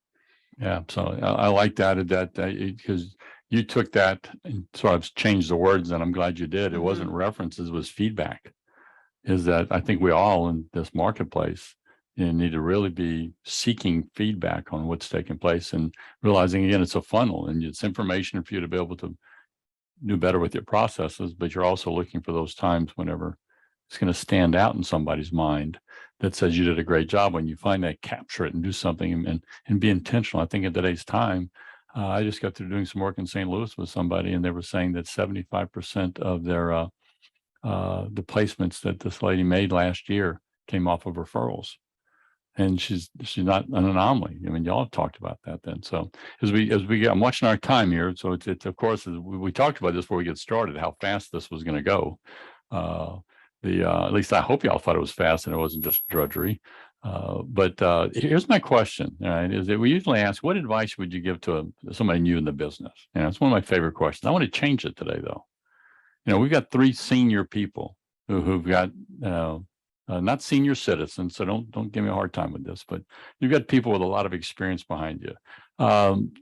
Yeah, so I like that because you took that and sort of changed the words, and I'm glad you did. It wasn't references, it was feedback. Is that I think we all in this marketplace, you need to really be seeking feedback on what's taking place and realizing, again, it's a funnel and it's information for you to be able to do better with your processes, but you're also looking for those times whenever it's going to stand out in somebody's mind that says you did a great job. When you find that, capture it and do something and be intentional. I think in today's time, I just got through doing some work in St. Louis with somebody, and they were saying that 75% of their the placements that this lady made last year came off of referrals. And she's not an anomaly. I mean, y'all talked about that then. So as we get, I'm watching our time here. So it's of course, we talked about this before we get started, how fast this was going to go. At least I hope y'all thought it was fast and it wasn't just drudgery. But here's my question, all right, is that we usually ask, what advice would you give to somebody new in the business? And it's one of my favorite questions. I want to change it today, though. You know, we've got 3 senior people who've got, not senior citizens, so don't give me a hard time with this, but you've got people with a lot of experience behind you.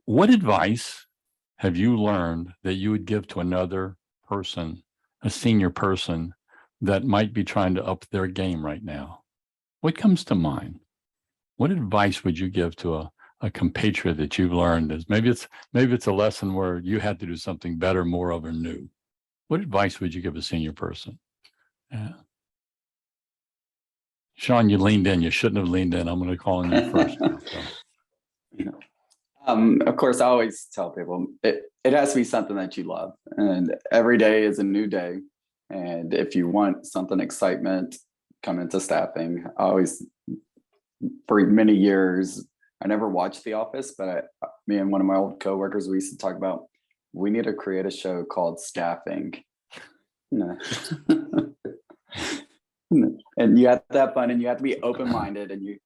What advice have you learned that you would give to another person, a senior person that might be trying to up their game right now? What comes to mind? What advice would you give to a compatriot that you've learned? Is maybe it's a lesson where you had to do something better, more of, or new. What advice would you give a senior person? Yeah. Sean, you leaned in. You shouldn't have leaned in. I'm going to call on you first. So. Of course, I always tell people it has to be something that you love, and every day is a new day. And if you want something excitement, come into staffing. I always, for many years, I never watched The Office, but me and one of my old coworkers, we used to talk about, we need to create a show called Staffing. And you have to have fun, and you have to be open-minded, and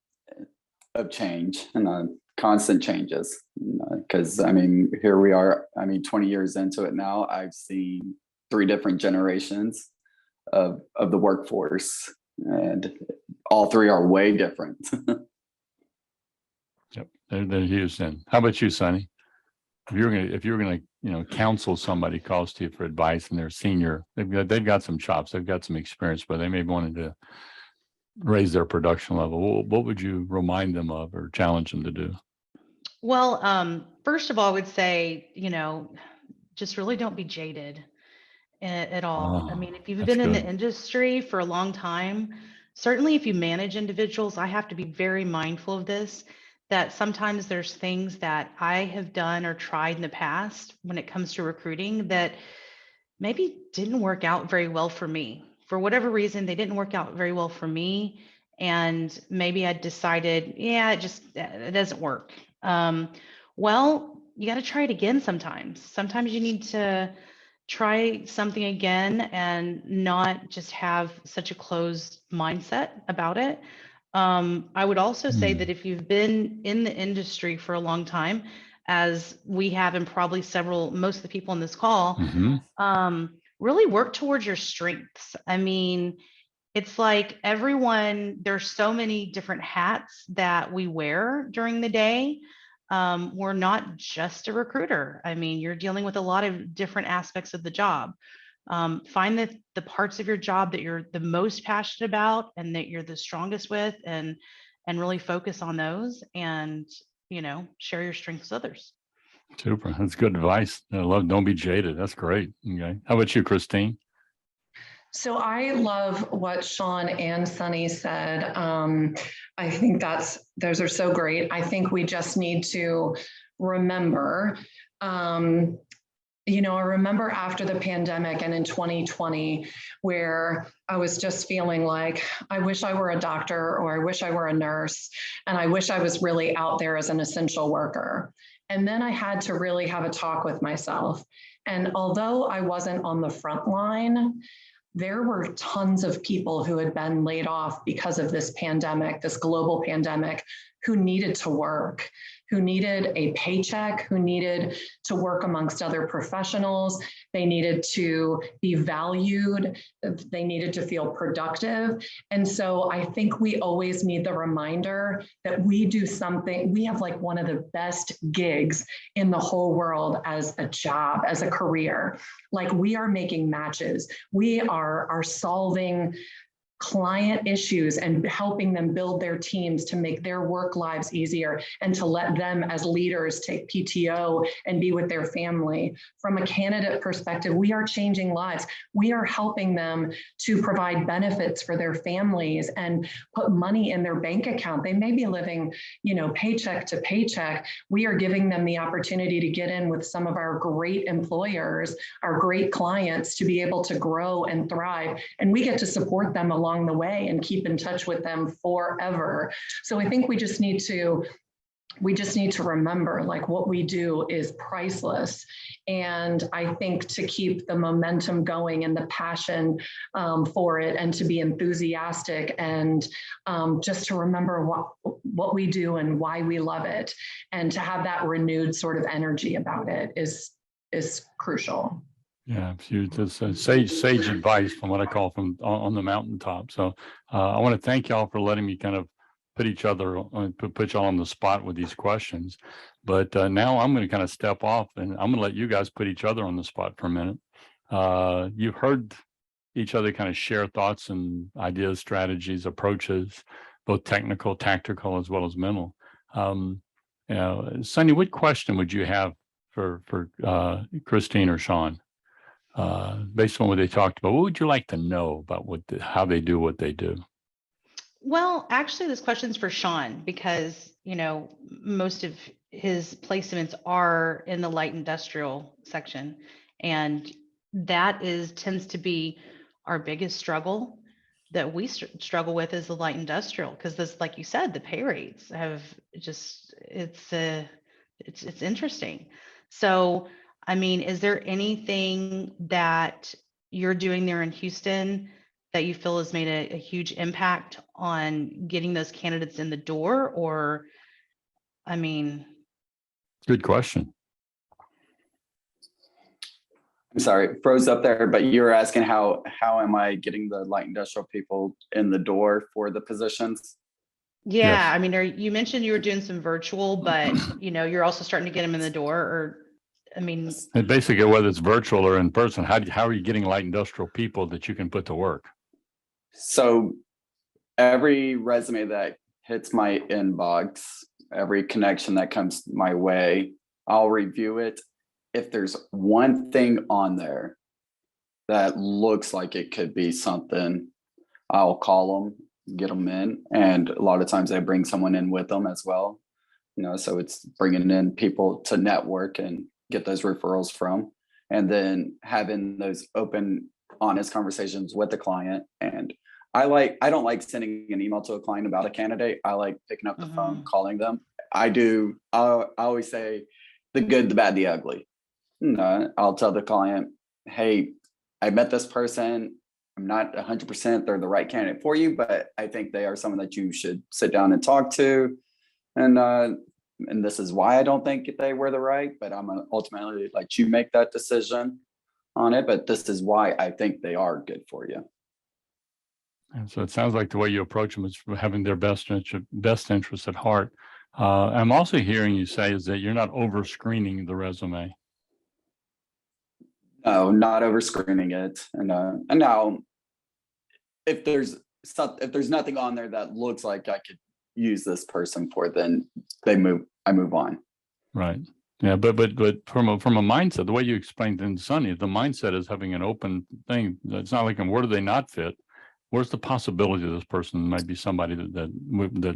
of change and constant changes. Because I mean, here we are. I mean, 20 years into it now, I've seen 3 different generations of the workforce, and all 3 are way different. Yep, they're huge. Then, how about you, Sonny? If you were gonna, you know, counsel somebody calls to you for advice and they're senior, they've got some chops, they've got some experience, but they may wanted to raise their production level. What would you remind them of or challenge them to do? Well, first of all, I would say, you know, just really don't be jaded at all. I mean, if you've been in the industry for a long time, certainly if you manage individuals, I have to be very mindful of this, that sometimes there's things that I have done or tried in the past when it comes to recruiting that maybe didn't work out very well for me. For whatever reason, they didn't work out very well for me. And maybe I decided, yeah, it doesn't work. Well, you got to try it again sometimes. Sometimes you need to try something again and not just have such a closed mindset about it. I would also say that if you've been in the industry for a long time, as we have, and probably most of the people on this call, really work towards your strengths. I mean, it's like there's so many different hats that we wear during the day. We're not just a recruiter. I mean, you're dealing with a lot of different aspects of the job. Find the parts of your job that you're the most passionate about and that you're the strongest with, and really focus on those, and, you know, share your strengths with others. Super. That's good advice. I love, don't be jaded. That's great. Okay. How about you, Christine? So I love what Sean and Sonny said. I think those are so great. I think we just need to remember You know, I remember after the pandemic and in 2020, where I was just feeling like, I wish I were a doctor, or I wish I were a nurse, and I wish I was really out there as an essential worker. And then I had to really have a talk with myself. And although I wasn't on the front line, there were tons of people who had been laid off because of this pandemic, this global pandemic, who needed to work, who needed a paycheck, who needed to work amongst other professionals. They needed to be valued. They needed to feel productive. And so I think we always need the reminder that we do something. We have like one of the best gigs in the whole world as a job, as a career. Like, we are making matches. We are solving client issues and helping them build their teams to make their work lives easier, and to let them as leaders take PTO and be with their family. From a candidate perspective, we are changing lives. We are helping them to provide benefits for their families and put money in their bank account. They may be living, you know, paycheck to paycheck. We are giving them the opportunity to get in with some of our great employers, our great clients, to be able to grow and thrive. And we get to support them along the way and keep in touch with them forever. So I think we just need to remember, like, what we do is priceless. And I think to keep the momentum going and the passion for it, and to be enthusiastic, and just to remember what we do and why we love it, and to have that renewed sort of energy about it is crucial. Yeah, that's sage advice from what I call from on the mountaintop. So I want to thank y'all for letting me kind of put y'all on the spot with these questions. But now I'm going to kind of step off, and I'm going to let you guys put each other on the spot for a minute. You've heard each other kind of share thoughts and ideas, strategies, approaches, both technical, tactical, as well as mental. Sonny, what question would you have for Christine or Sean? Based on what they talked about, what would you like to know about how they do what they do? Well, actually, this question's for Sean, because, you know, most of his placements are in the light industrial section, and that tends to be our biggest struggle that we struggle with, is the light industrial, because this, like you said, the pay rates have just, it's interesting. So, I mean, is there anything that you're doing there in Houston that you feel has made a huge impact on getting those candidates in the door? Or, I mean. Good question. I'm sorry, froze up there, but you were asking how am I getting the light industrial people in the door for the positions? Yeah, Yes. I mean, you mentioned you were doing some virtual, but, you know, you're also starting to get them in the door, or, I mean. And basically, whether it's virtual or in person, how are you getting light industrial people that you can put to work? So every resume that hits my inbox, every connection that comes my way, I'll review it. If there's one thing on there that looks like it could be something, I'll call them, get them in. And a lot of times I bring someone in with them as well. You know, so it's bringing in people to network and get those referrals from, and then having those open, honest conversations with the client. And I don't like sending an email to a client about a candidate. I like picking up the phone, calling them. I always say the good, the bad, the ugly. No, I'll tell the client, hey, I met this person. I'm not 100% they're the right candidate for you, but I think they are someone that you should sit down and talk to. And this is why I don't think they were the right, but I'm gonna ultimately let you make that decision on it. But this is why I think they are good for you. And so it sounds like the way you approach them is having their best interest at heart. I'm also hearing you say is that you're not over screening the resume. No, not over screening it. And now, if there's nothing on there that looks like I could use this person for, then I move on. Right. Yeah, but from a mindset, the way you explained in Sunny, the mindset is having an open thing. It's not like, where do they not fit? Where's the possibility that this person might be somebody that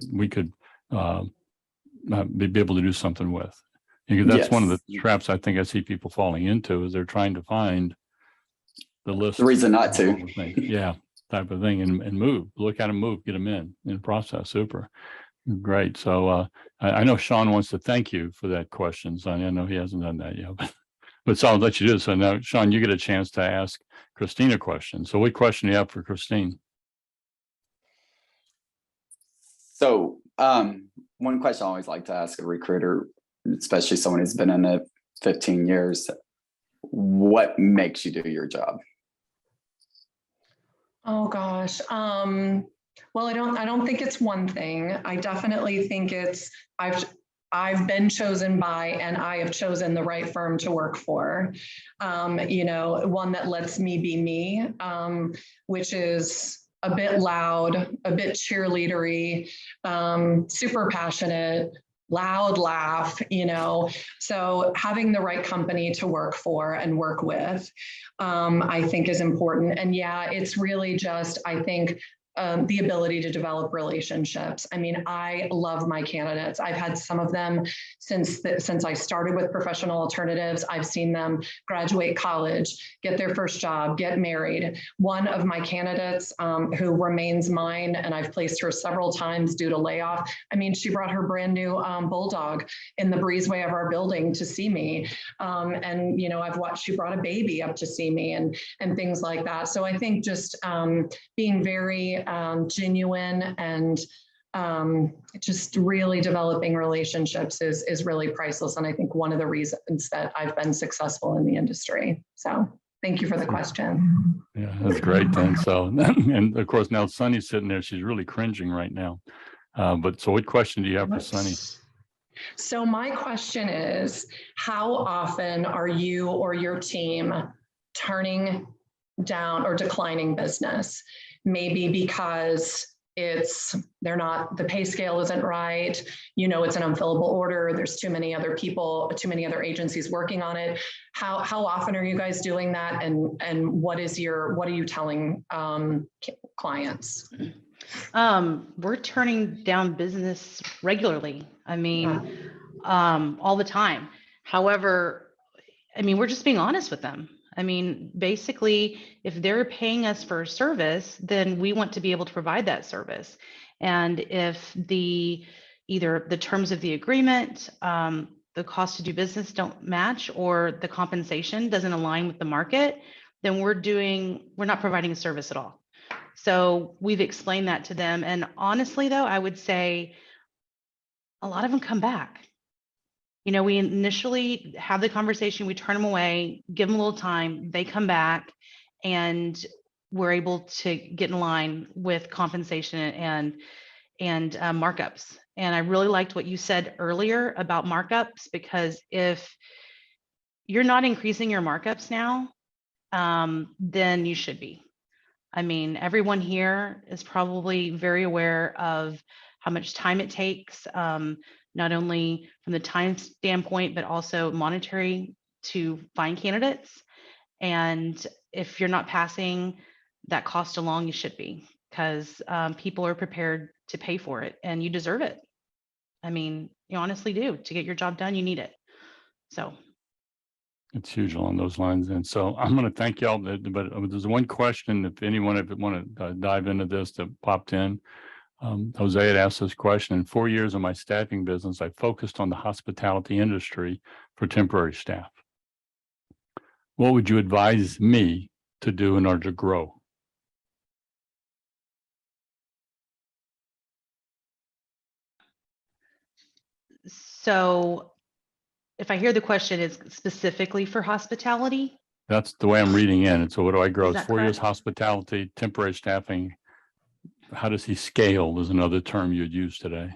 we could be able to do something with? Because that's one of the Yes. traps I think I see people falling into is they're trying to find the list. The reason not of to. all the things. Yeah, type of thing, and move. Look at them move, get them in the process. Super. Great. So I know Sean wants to thank you for that question. So I know he hasn't done that yet, but so I'll let you do this. So now, Sean, you get a chance to ask Christine a question. So what question do you have for Christine? So one question I always like to ask a recruiter, especially someone who's been in it 15 years, what makes you do your job? Oh gosh. Well, I don't think it's one thing. I definitely think it's I've been chosen by and I have chosen the right firm to work for. You know, one that lets me be me, which is a bit loud, a bit cheerleadery, super passionate, loud laugh, you know. So having the right company to work for and work with, I think is important. And yeah, it's really just, I think, the ability to develop relationships. I mean, I love my candidates. I've had some of them since I started with Professional Alternatives. I've seen them graduate college, get their first job, get married. One of my candidates who remains mine, and I've placed her several times due to layoff. I mean, she brought her brand new bulldog in the breezeway of our building to see me. And, you know, I've watched, she brought a baby up to see me and things like that. So I think just being very genuine and just really developing relationships is really priceless. And I think one of the reasons that I've been successful in the industry. So thank you for the question. Yeah, that's great. And so, and of course, now Sunny's sitting there. She's really cringing right now. But so what question do you have for Sunny? So my question is, how often are you or your team turning down or declining business? Maybe because the pay scale isn't right, you know, it's an unfillable order, there's too many other people, too many other agencies working on it. How often are you guys doing that? And what are you telling clients? We're turning down business regularly. I mean, all the time. However, I mean, we're just being honest with them. I mean, basically, if they're paying us for a service, then we want to be able to provide that service. And if either the terms of the agreement, the cost to do business don't match, or the compensation doesn't align with the market, then we're not providing a service at all. So we've explained that to them. And honestly, though, I would say a lot of them come back. You know, we initially have the conversation, we turn them away, give them a little time, they come back, and we're able to get in line with compensation and markups. And I really liked what you said earlier about markups, because if you're not increasing your markups now, then you should be. I mean, everyone here is probably very aware of how much time it takes, not only from the time standpoint, but also monetary, to find candidates. And if you're not passing that cost along, you should be, because people are prepared to pay for it and you deserve it. I mean, you honestly do. To get your job done, you need it. So it's huge along those lines. And so I'm going to thank y'all. But there's one question, if anyone want to dive into this, that popped in. Jose had asked this question. In 4 years of my staffing business, I focused on the hospitality industry for temporary staff. What would you advise me to do in order to grow? So if I hear the question is specifically for hospitality? That's the way I'm reading in. And so what do I grow? Is It's that 4 years correct? hospitality, temporary staffing. How does he scale is another term you'd use today.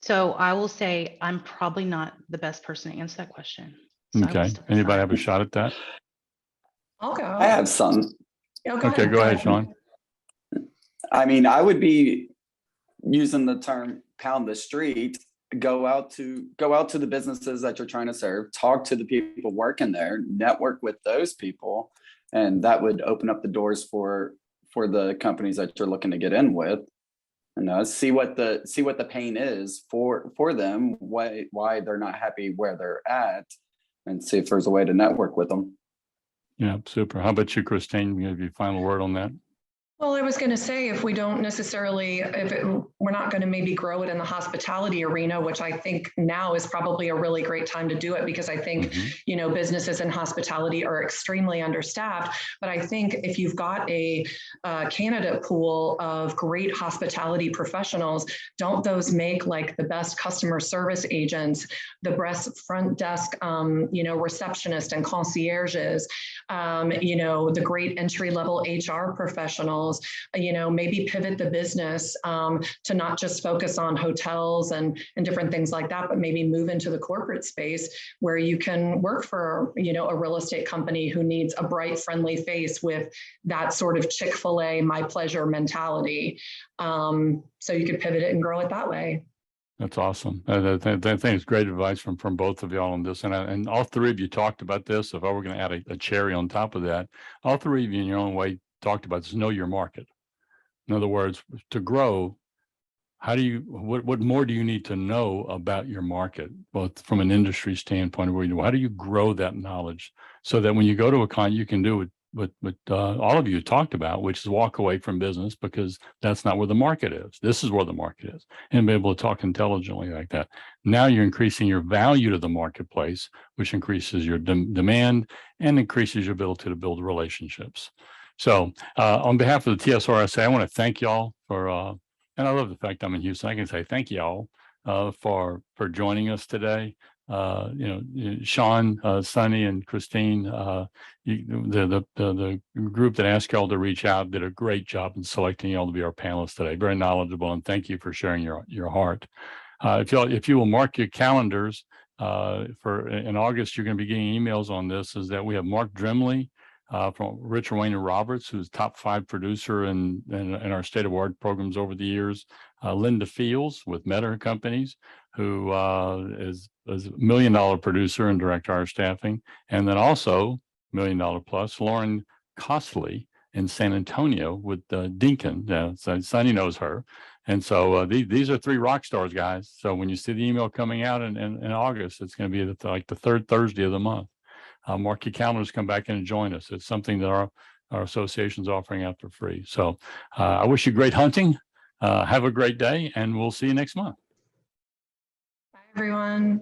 So I will say I'm probably not the best person to answer that question. So Okay. Anybody have a shot at that? I'll go. I have some. Okay, go ahead, Sean. I mean, I would be using the term pound the street. Go out to the businesses that you're trying to serve, talk to the people working there, network with those people, and that would open up the doors for the companies that you're looking to get in with. and see what the pain is for them, why they're not happy where they're at, and see if there's a way to network with them. Yeah, super. How about you, Christine? You have your final word on that? Well, I was going to say, if we don't necessarily, we're not going to maybe grow it in the hospitality arena, which I think now is probably a really great time to do it, because I think, you know, businesses in hospitality are extremely understaffed. But I think if you've got a candidate pool of great hospitality professionals, don't those make like the best customer service agents, the best front desk, you know, receptionists and concierges, you know, the great entry-level HR professionals, you know, maybe pivot the business to not just focus on hotels and different things like that, but maybe move into the corporate space where you can work for, you know, a real estate company who needs a bright, friendly face with that sort of Chick-fil-A, my pleasure mentality. So you could pivot it and grow it that way. That's awesome. I think it's great advice from both of y'all on this. And all three of you talked about this. If I were going to add a cherry on top of that, all three of you in your own way talked about this: know your market. In other words, to grow, how do you, what more do you need to know about your market, both from an industry standpoint, how do you grow that knowledge so that when you go to a client, you can do what all of you talked about, which is walk away from business, because that's not where the market is. This is where the market is, and be able to talk intelligently like that. Now you're increasing your value to the marketplace, which increases your demand and increases your ability to build relationships. So on behalf of the TSRSA, I want to thank y'all for, and I love the fact I'm in Houston. I can say thank y'all for joining us today. You know, Sean, Sonny, and Christine, the group that asked y'all to reach out did a great job in selecting y'all to be our panelists today. Very knowledgeable, and thank you for sharing your heart. If you will mark your calendars for in August, you're going to be getting emails on this. Is that we have Mark Drimley from Richard Wayne and Roberts, who's top 5 producer in our state award programs over the years. Linda Fields with Meta Companies, who is a $1 million producer and director of our staffing. And then also $1 million plus, Lauren Costley in San Antonio with Dinkin. So Sonny knows her. And so these are 3 rock stars, guys. So when you see the email coming out in August, it's going to be like the 3rd Thursday of the month. Mark your calendars, come back in and join us. It's something that our association's offering out for free. So I wish you great hunting. Have a great day, and we'll see you next month. Bye, everyone.